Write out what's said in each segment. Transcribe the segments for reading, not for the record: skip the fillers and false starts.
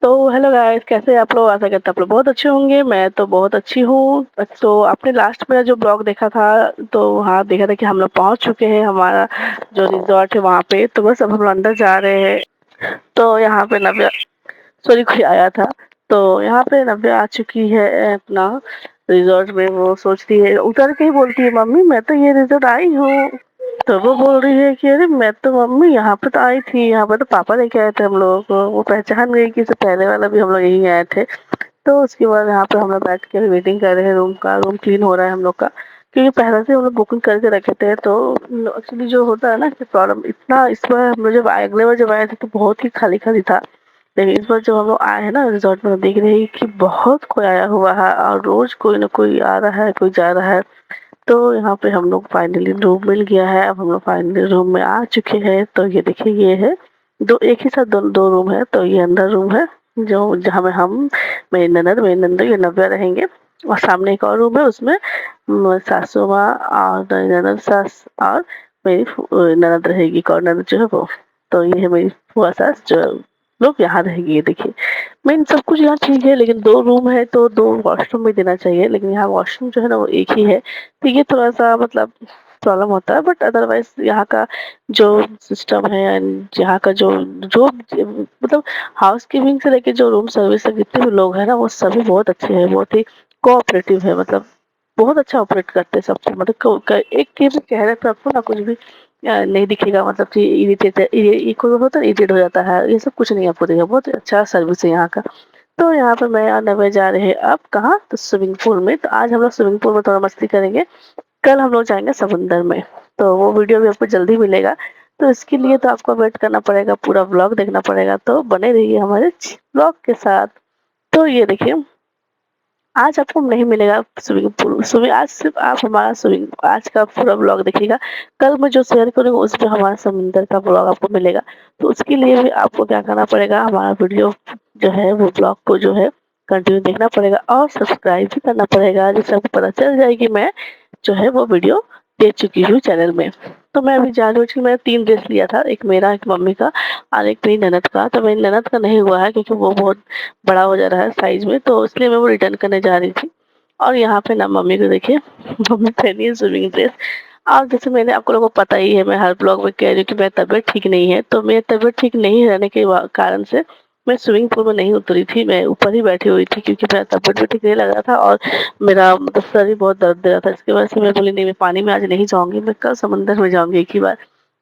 तो hello guys, कैसे हैं आप लोग? आशा करते हैं आप लोग बहुत अच्छे होंगे। मैं तो बहुत अच्छी हूँ। तो आपने लास्ट मेरा जो ब्लॉग देखा था, तो वहाँ देखा था कि हम लोग पहुँच चुके हैं हमारा जो रिजॉर्ट है वहाँ पे। तो बस अब हम लोग अंदर जा रहे हैं। तो यहाँ पे नव्या, सॉरी, कोई आया था। तो यहाँ पे नव्या आ चुकी है अपना रिजॉर्ट में। वो सोचती है, उतर के ही बोलती है, मम्मी मैं तो ये रिजॉर्ट आई हूँ। तो वो बोल रही है कि अरे मैं तो मम्मी यहाँ पे तो आई थी, यहाँ पे तो पापा लेके आए थे हम लोगों को। वो पहचान गई कि इससे पहले वाला भी हम लोग यहीं आए थे। तो उसके बाद यहाँ पे हम लोग बैठ के वेटिंग कर रहे हैं रूम का। रूम क्लीन हो रहा है हम लोग का, क्योंकि पहले से हम लोग बुकिंग करके रखे थे। तो एक्चुअली जो होता है ना कि प्रॉब्लम इतना, इस बार हम लोग जब अगले बार जब आए थे तो बहुत ही खाली खाली था। लेकिन इस बार जब हम लोग आए हैं ना रिजॉर्ट में, देख रहे हैं कि बहुत कोई आया हुआ है और रोज कोई ना कोई आ रहा है, कोई जा रहा है। तो यहाँ पे हम लोग फाइनली रूम मिल गया है। अब हम लोग फाइनली रूम में आ चुके हैं। तो ये देखिए, ये है दो, एक ही साथ दो रूम है। तो ये अंदर रूम है जो जहाँ में हम, मेरी ननद ये नव्या रहेंगे। और सामने एक और रूम है, उसमें सासू माँ और ननद सास और मेरी ननद रहेगी, एक और ननद जो है वो। तो ये है मेरी फुआ सास जो लोग यहाँ रहेगी। ये देखिए, मेन सब कुछ यहाँ ठीक है, लेकिन दो रूम है तो दो वॉशरूम भी देना चाहिए। लेकिन यहाँ वॉशरूम जो है ना वो एक ही है। तो ये थोड़ा सा मतलब प्रॉब्लम होता है, बट अदरवाइज यहाँ का जो सिस्टम है एंड यहाँ का जो जो मतलब हाउस कीपिंग से लेके जो रूम सर्विस तक जितने भी लोग हैं ना, वो सभी बहुत अच्छे हैं, बहुत ही कोऑपरेटिव है। मतलब बहुत अच्छा ऑपरेट करते हैं सबसे। मतलब एक के भी चेहरे पे आपको ना कुछ भी नहीं दिखेगा, मतलब कि इरिटेट, ये कोई होता है इरिटेट हो जाता है, ये सब कुछ नहीं आपको दिखेगा। बहुत अच्छा सर्विस है यहाँ का। तो यहाँ पे मैं और नवे जा रहे हैं अब कहाँ, तो स्विमिंग पूल में। तो आज हम लोग स्विमिंग पूल में थोड़ा मस्ती करेंगे। कल हम लोग जाएंगे समुंदर में। तो वो वीडियो भी आपको जल्दी मिलेगा। तो इसके लिए तो आपको वेट करना पड़ेगा, पूरा व्लॉग देखना पड़ेगा। तो बने रहिए हमारे व्लॉग के साथ। तो ये देखिए, आज आपको नहीं मिलेगा स्विमिंग पूल, स्विमिंग आज सिर्फ आप हमारा स्विमिंग आज का पूरा ब्लॉग देखिएगा। कल मैं जो शेयर करूँगा उसमें हमारा समुंदर का ब्लॉग आपको मिलेगा। तो उसके लिए भी आपको क्या करना पड़ेगा, हमारा वीडियो जो है वो ब्लॉग को जो है कंटिन्यू देखना पड़ेगा और सब्सक्राइब भी करना पड़ेगा, जिससे आपको पता चल जाएगी मैं जो है वो वीडियो दे चुकी हूँ चैनल में। तो मैं अभी जा रही हूँ कि मैंने 3 ड्रेस लिया था, एक मेरा, एक मम्मी का और एक मेरी ननद का। तो मेरी ननद का नहीं हुआ है क्योंकि वो बहुत बड़ा हो जा रहा है साइज में, तो इसलिए मैं वो रिटर्न करने जा रही थी। और यहाँ पे ना मम्मी को देखिए, मम्मी पहनी है स्विमिंग ड्रेस। और जैसे मैंने आपको लोगों को पता ही है, मैं हर ब्लॉग में कह रही हूँ कि मेरी तबीयत ठीक नहीं है। तो मेरी तबीयत ठीक नहीं रहने के कारण से मैं स्विमिंग पूल में नहीं उतरी थी, मैं ऊपर ही बैठी हुई थी, क्योंकि मेरा तबीयत भी ठीक नहीं लग रहा था और मेरा मतलब सर भी बहुत दर्द दे रहा था। इसकी वजह से मैं बोली नहीं, मैं पानी में आज नहीं जाऊंगी, मैं कल समंदर में जाऊंगी एक ही बार।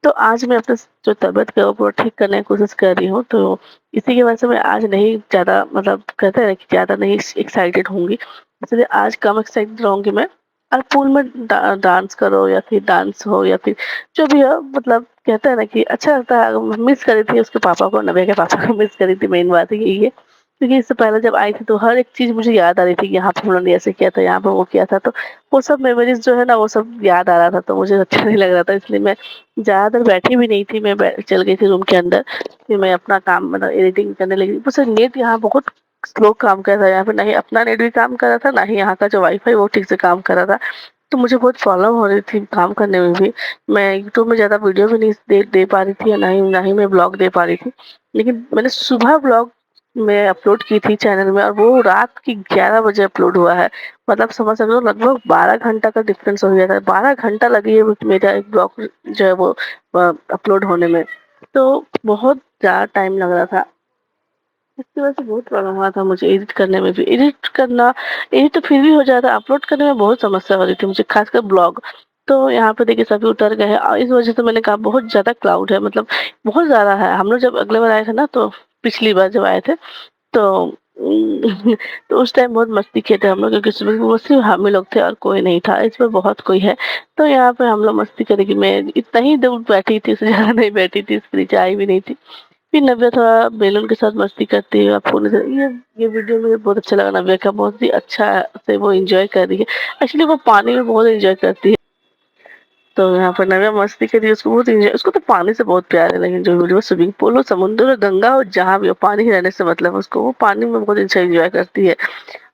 तो आज मैं अपने जो तबीयत है वो पूरा ठीक करने की कोशिश कर रही हूँ। तो इसी की वजह से मैं आज नहीं ज़्यादा, मतलब कहते हैं ना कि ज़्यादा नहीं एक्साइटेड होंगी, इसलिए आज कम एक्साइटेड रहूंगी मैं। और पूल में डांस करो या फिर डांस हो या फिर जो भी हो, मतलब कहते हैं ना कि अच्छा लगता है। मिस करी थी उसके पापा को, नबे के पापा को मिस करी थी, मेन बात यही है। क्योंकि इससे पहले जब आई थी तो हर एक चीज़ मुझे याद आ रही थी कि यहाँ पे हम लोगों ने ऐसे किया था, यहाँ पे वो किया था। तो वो सब मेमोरीज जो है ना वो सब याद आ रहा था, तो मुझे अच्छा नहीं लग रहा था। इसलिए मैं ज़्यादा देर बैठी भी नहीं थी, मैं चल गई थी रूम के अंदर। फिर मैं अपना काम मतलब एडिटिंग करने लगी। बस नेट यहाँ बहुत स्लो काम कर रहा है, यहाँ पे नहीं अपना नेट भी काम कर रहा था, ना ही यहाँ का जो वाईफाई वो ठीक से काम कर रहा था। तो मुझे बहुत प्रॉब्लम हो रही थी काम करने में भी। मैं यूट्यूब में ज़्यादा वीडियो भी नहीं दे पा रही थी, या ना ही मैं ब्लॉग दे पा रही थी। लेकिन मैंने सुबह ब्लॉग मैं अपलोड की थी चैनल में, और वो रात की 11 बजे अपलोड हुआ है। मतलब समझ सकते हो, लगभग 12 घंटा का डिफरेंस हो गया था। 12 घंटा लगी है मेरा एक ब्लॉग जो है वो अपलोड होने में। तो बहुत ज़्यादा टाइम लग रहा था। इसकी वजह से बहुत प्रॉब्लम हुआ था मुझे एडिट करने में भी। एडिट तो फिर भी हो जाता, अपलोड करने में बहुत समस्या हो रही थी मुझे, खासकर ब्लॉग। तो यहाँ पे देखिए सभी उतर गए हैं, और इस वजह से मैंने कहा बहुत ज़्यादा क्राउड है, मतलब बहुत ज़्यादा है। हम लोग जब अगले बार आए थे ना, तो पिछली बार जब आए थे तो तो उस टाइम बहुत मस्ती किए थे हम लोग, क्योंकि सुबह वो सिर्फ हम ही लोग थे और कोई नहीं था। इसमें बहुत कोई है। तो यहाँ पे हम लोग मस्ती करेंगे। मैं इतना ही दूर बैठी थी, उससे ज़्यादा नहीं बैठी थी, इसके नीचे आई भी नहीं थी। फिर नव्या थोड़ा बेलून के साथ मस्ती करती है। आपको नजर ये वीडियो मुझे बहुत अच्छा लगा, नव्या का बहुत ही अच्छा से वो एंजॉय कर रही है। एक्चुअली वो पानी में बहुत एंजॉय करती है। तो यहाँ पर नव्या मस्ती कर रही है, उसको बहुत एंजॉय, उसको तो पानी से बहुत प्यार है। लेकिन जो वीडियो स्विमिंग पूल हो, समुद्र हो, गंगा हो, जहाँ भी हो, पानी ही रहने से मतलब उसको, वो पानी में बहुत अच्छा एंजॉय करती है।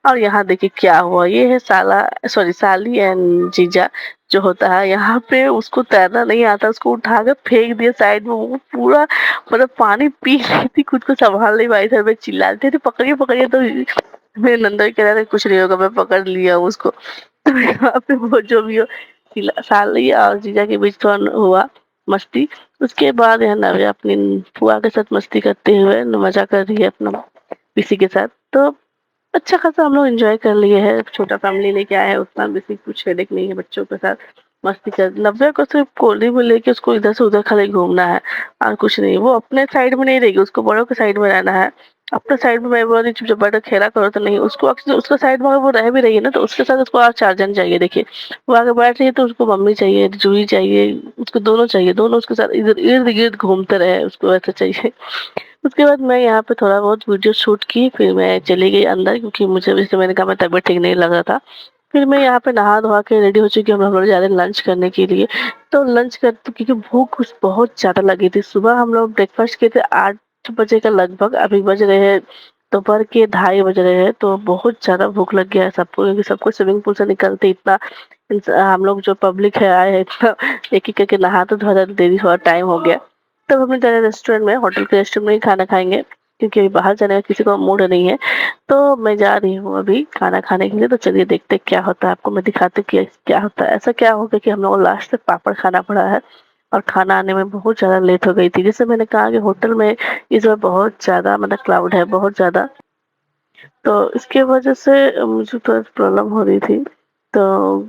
और यहाँ देखिए क्या हुआ, ये है साला, सॉरी, साली एंड जीजा। जो होता है यहाँ पे, उसको तैरना नहीं आता, उसको उठा कर फेंक दिया साइड में, वो पूरा मतलब पानी पी रही थी, खुद को संभाल नहीं पाई, घर में चिल्ला रहे थे पकड़िए पकड़िए, तो मेरे नंदोई कह रहे थे कुछ नहीं होगा, मैं पकड़ लिया उसको। तो यहाँ पे वो जो भी हो, साली और जीजा के बीच थोड़ा हुआ मस्ती। उसके बाद है ना वे अपनी फुआ के साथ मस्ती करते हुए मजा कर रही है अपना किसी के साथ। तो अच्छा खासा हम लोग एंजॉय कर लिए है, छोटा फैमिली लेके आए हैं, उतना बेसी कुछ हेडेक नहीं है, बच्चों के साथ मस्ती कर। नव्या को सिर्फ कोहली में लेके उसको इधर से उधर खाली घूमना है और कुछ नहीं, वो अपने साइड में नहीं रहेगी, उसको बड़ों के साइड में रहना है। अपने साइड में मैं बोल रही जब बैठकर खेला करो तो नहीं, उसको उसका साइड में अगर वो रह भी रही है ना, तो उसके साथ उसको और 4 जन चाहिए। देखिए वो आगे बैठ रही है तो उसको मम्मी चाहिए, जूही चाहिए, उसको दोनों चाहिए, दोनों उसके साथ इधर इर्द गिर्द घूमते रहे, उसको ऐसा चाहिए। उसके बाद मैं यहाँ पे थोड़ा बहुत वीडियो शूट की, फिर मैं चली गई अंदर, क्योंकि मुझे, जैसे मैंने कहा, मैं तबीयत ठीक नहीं लग रहा था। फिर मैं यहाँ पे नहा धोआ के रेडी हो चुकी हूँ, हम लोग जा रहे हैं लंच करने के लिए। तो लंच कर, क्योंकि भूख कुछ बहुत ज्यादा लगी थी, सुबह हम लोग ब्रेकफास्ट किए थे 8 बजे का लगभग, अभी बज रहे हैं दोपहर के 2:30 बज रहे हैं, तो बहुत ज्यादा भूख लग गया है सबको, क्योंकि सबको स्विमिंग पूल से निकलते इतना हम लोग जो पब्लिक है आए हैं इतना, एक एक करके नहाते थोड़ा देरी, थोड़ा टाइम हो गया। तब हमने जाना रेस्टोरेंट में, होटल के रेस्टोरेंट में ही खाना खाएंगे, क्योंकि अभी बाहर जाने का किसी को मूड नहीं है। तो मैं जा रही हूँ अभी खाना खाने के लिए, तो चलिए देखते हैं क्या होता है, आपको मैं दिखाती हूँ कि क्या होता है। ऐसा क्या हो गया कि हम लोग को लास्ट तक पापड़ खाना पड़ा है, और खाना आने में बहुत ज्यादा लेट हो गई थी। जैसे मैंने कहा कि होटल में इस बार बहुत ज्यादा मतलब क्राउड है, बहुत ज्यादा, तो इसके वजह से मुझे थोड़ा प्रॉब्लम हो रही थी। तो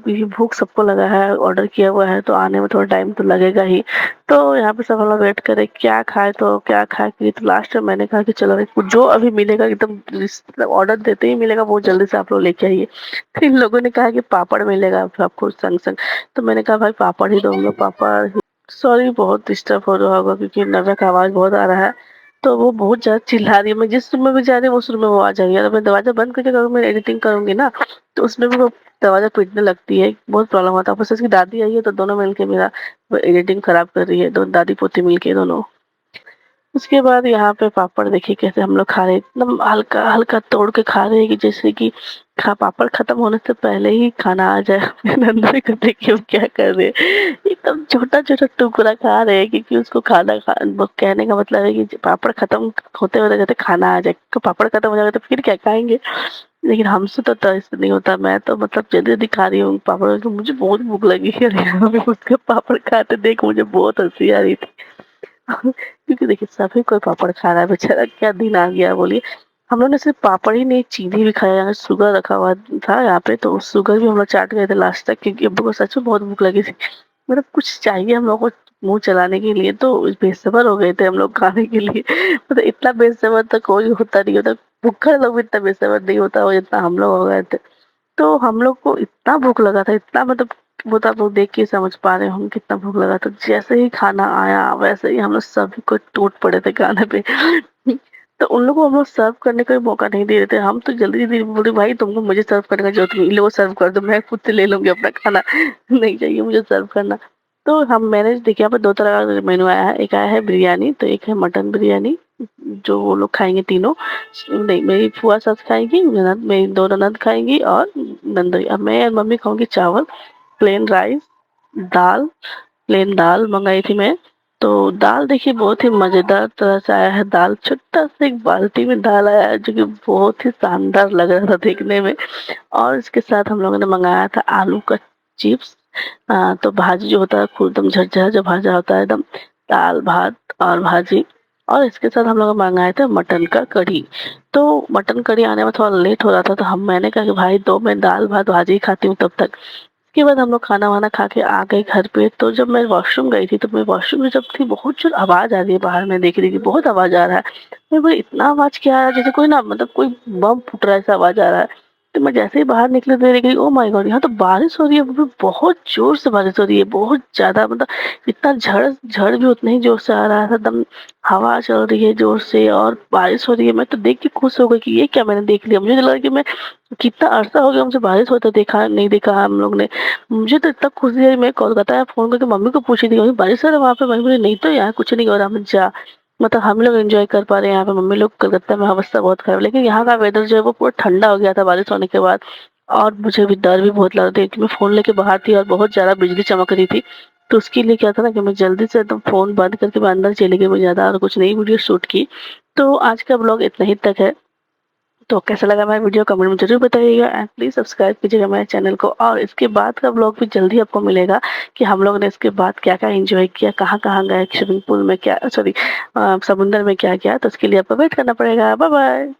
ये भूख सबको लगा है, ऑर्डर किया हुआ है, तो आने में थोड़ा टाइम तो लगेगा ही। तो यहाँ पे सब हम लोग वेट करें क्या खाए, तो क्या खाए कि, तो लास्ट में मैंने कहा कि चलो जो अभी मिलेगा एकदम ऑर्डर देते ही मिलेगा, वो जल्दी से आप लोग लेके आइए। तो इन लोगों ने कहा कि पापड़ मिलेगा आपको संग संग, तो मैंने कहा भाई पापड़ ही दो, हम लोग पापड़। सॉरी बहुत डिस्टर्ब हो रहा होगा, क्योंकि नव्या का आवाज बहुत आ रहा है, तो वो बहुत ज्यादा चिल्ला रही है। मैं जिस रूम में भी जा रही हूँ उस रूम में वो आ जाएगी, अगर मैं दरवाजा बंद करके करूँ, मैं एडिटिंग करूंगी ना, तो उसमें भी वो दरवाजा पीटने लगती है, बहुत प्रॉब्लम होता है। ऊपर से उसकी दादी आई है, तो दोनों मिलके मेरा एडिटिंग खराब कर रही है, दोनों दादी पोती मिलके दोनों। उसके बाद यहाँ पे पापड़ देखिए कैसे हम लोग खा रहे हैं, एकदम हल्का हल्का तोड़ के खा रहे हैं, कि जैसे कि पापड़ खत्म होने से पहले ही खाना आ जाए। अपने नंदे को देखिए वो क्या कर रहे हैं, एकदम छोटा छोटा टुकड़ा खा रहे हैं, क्योंकि उसको खाना खा, वो कहने का मतलब है कि पापड़ खत्म होते होते कहते खाना आ जाए, तो पापड़ खत्म हो जाएगा तो फिर क्या खाएंगे। लेकिन हमसे तो ऐसा नहीं होता, मैं तो मतलब जल्दी जल्दी खा रही हूँ पापड़, तो मुझे बहुत भूख लगी है, और यहाँ पे उसके पापड़ खाते देख मुझे बहुत हंसी आ रही थी। क्योंकि देखिए सभी कोई पापड़ खा रहा है, बेचारा क्या दिन आ गया बोलिए। हम लोग ने सिर्फ पापड़ ही नहीं, चीनी भी खाया, यहाँ शुगर रखा हुआ था यहाँ पे, तो शुगर भी हम लोग चाट गए थे लास्ट तक, क्योंकि अब्बू को सच में बहुत भूख लगी थी। मतलब कुछ चाहिए हम लोग को मुंह चलाने के लिए, तो बेसब्र हो गए थे हम लोग खाने के लिए। मतलब इतना बेसब्र तो कोई होता नहीं होता, भूखा लोग भी इतना बेसब्र नहीं होता हो जितना हम लोग हो गए थे। तो हम लोग को इतना भूख लगा था, इतना मतलब वो तो आप लोग देख के समझ पा रहे होंगे कितना भूख लगा था। जैसे ही खाना आया वैसे ही हम लोग सभी को टूट पड़े थे खाने पे। तो उन लोगों को हम लोग सर्व करने का भी मौका नहीं दे रहे थे, हम तो जल्दी जल्दी बोले भाई तुमको मुझे सर्व करने का जरूरत नहीं, इन लोगों को सर्व कर दो, मैं खुद से ले लूंगी अपना खाना। नहीं चाहिए मुझे सर्व करना। तो हम मैंने देखिए यहाँ पे 2 तरह का मेनू आया है, एक आया है बिरयानी, तो एक है मटन बिरयानी, जो वो लोग खाएंगे तीनों। नहीं, मेरी फुआ सास खाएगी, ननद, मेरी 2 ननद खाएंगी, और नंदोई। अब मैं और मम्मी खाऊंगी चावल, प्लेन राइस, दाल, प्लेन दाल मंगाई थी मैं। तो दाल देखिए बहुत ही मजेदार तरह से आया है, दाल छोटा सा एक बाल्टी में दाल आया है, जो कि बहुत ही शानदार लग रहा था देखने में। और इसके साथ हम लोगों ने मंगाया था आलू का चिप्स, तो भाजी जो होता है एकदम झरझरा जो भाजा होता है एकदम, दाल भात और भाजी। और इसके साथ हम लोग मंगाए थे मटन का कढ़ी। तो मटन कढ़ी आने में थोड़ा लेट हो रहा था, तो मैंने कहा कि भाई दो, मैं दाल भात भाजी खाती हूँ तब तक। उसके बाद हम लोग खाना वाना खा के आ गए घर पे। तो जब मैं वॉशरूम गई थी, तो मैं वॉशरूम में जब थी, बहुत जोर आवाज आ रही है बाहर, में देख रही थी बहुत आवाज आ रहा है। मैं बोली इतना आवाज क्या आ रहा है, जैसे कोई ना मतलब कोई बम फूट रहा है, ऐसा आवाज आ रहा है। तो मैं जैसे ही बाहर निकले तो देख रही, ओ माय गॉड, यहाँ तो बारिश हो रही है, वो भी बहुत जोर से बारिश हो रही है, बहुत ज्यादा, मतलब इतना झड़ झड़ भी उतना ही जोर से आ रहा था एकदम। हवा चल रही है जोर से और बारिश हो रही है। मैं तो देख के खुश हो गई कि ये क्या मैंने देख लिया, मुझे तो लगा कि मैं कितना अरसा हो गया मुझे बारिश होता देखा नहीं, देखा हम लोग ने। मुझे तो इतना खुशी है, मैं कोलकाता में फोन करके मम्मी को पूछी थी "मम्मी, बारिश है वहां पे?" मम्मी बोली नहीं, तो यहाँ कुछ नहीं हो रहा। मैं जा, मतलब हम लोग एंजॉय कर पा रहे हैं यहाँ पे, मम्मी लोग कलकत्ता में अवस्था बहुत खराब है, लेकिन यहाँ का वेदर जो है वो पूरा ठंडा हो गया था बारिश होने के बाद। और मुझे भी डर भी बहुत लग रहा था क्योंकि मैं फ़ोन लेके बाहर थी और बहुत ज़्यादा बिजली चमक रही थी। तो उसके लिए क्या था ना कि मैं जल्दी से एकदम फ़ोन बंद करके मैं अंदर चली गई, मैं ज़्यादा और कुछ नहीं वीडियो शूट की। तो आज का ब्लॉग इतना ही तक है। तो कैसा लगा मेरा वीडियो कमेंट में ज़रूर बताइएगा एंड प्लीज़ सब्सक्राइब कीजिएगा मेरे चैनल को। और इसके बाद का ब्लॉग भी जल्दी आपको मिलेगा कि हम लोग ने इसके बाद क्या-क्या एन्जॉय किया, कहाँ-कहाँ गए, स्विमिंग पूल में क्या सॉरी समुद्र में क्या किया, तो उसके लिए आपको वेट करना पड़ेगा। Bye bye.